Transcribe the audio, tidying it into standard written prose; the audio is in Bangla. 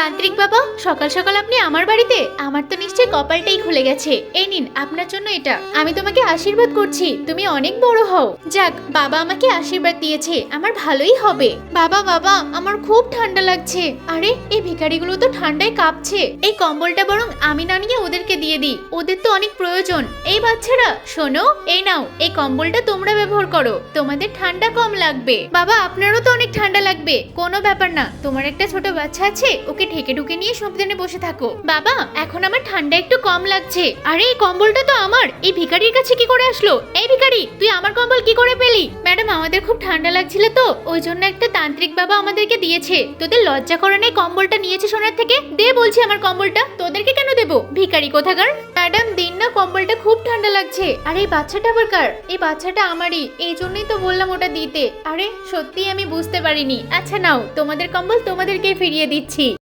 তান্ত্রিক বাবা, সকাল সকাল আপনি আমার বাড়িতে? আমার তো নিশ্চয়ই কপালটাই খুলে গেছে। এই নিন আপনার জন্য এটা। আমি তোমাকে আশীর্বাদ করছি, তুমি অনেক বড় হও। যাক, বাবা আমাকে আশীর্বাদ দিয়েছে, আমার ভালোই হবে। বাবা বাবা, আমার খুব ঠান্ডা লাগছে। আরে, এই ভিখারিগুলো তো ঠান্ডায় কাঁপছে। এই কম্বলটা বরং আমি না নিয়ে ওদেরকে দিয়ে দিই, ওদের তো অনেক প্রয়োজন। এই বাচ্চারা শোনো, এই নাও, এই কম্বলটা তোমরা ব্যবহার করো, তোমাদের ঠান্ডা কম লাগবে। বাবা, আপনারও তো অনেক ঠান্ডা লাগবে, কোনো ব্যাপার না। তোমার একটা ছোট বাচ্চা আছে, ওকে ঢেকে ঢুকে নিয়ে সাবধানে বসে থাকো। বাবা, এখন আমার ঠান্ডা একটু কম লাগছে। আরে, এই কম্বলটা তো আমার, এই ভিখারির কাছে কি করে আসলো? এই ভিখারি, তুই আমার কম্বল কি করে পেলি? ম্যাডাম, আমাদের খুব ঠান্ডা লাগছিল তো, ওই জন্য একটা তান্ত্রিক বাবা আমাদেরকে দিয়েছে। তোদের লজ্জা করে না এই কম্বলটা নিয়েছে সোনার থেকে? দে বলছি আমার কম্বলটা। তোদেরকে কেন দেবো, ভিখারি কোথাকার? ম্যাডাম দিন না, কম্বলটা খুব ঠান্ডা লাগছে। আর এই বাচ্চাটা আবার কার? এই বাচ্চাটা আমারই, এই জন্যই তো বললাম ওটা দিতে। আরে সত্যি আমি বুঝতে পারিনি। আচ্ছা নাও, তোমাদের কম্বল তোমাদেরকে ফিরিয়ে দিচ্ছি।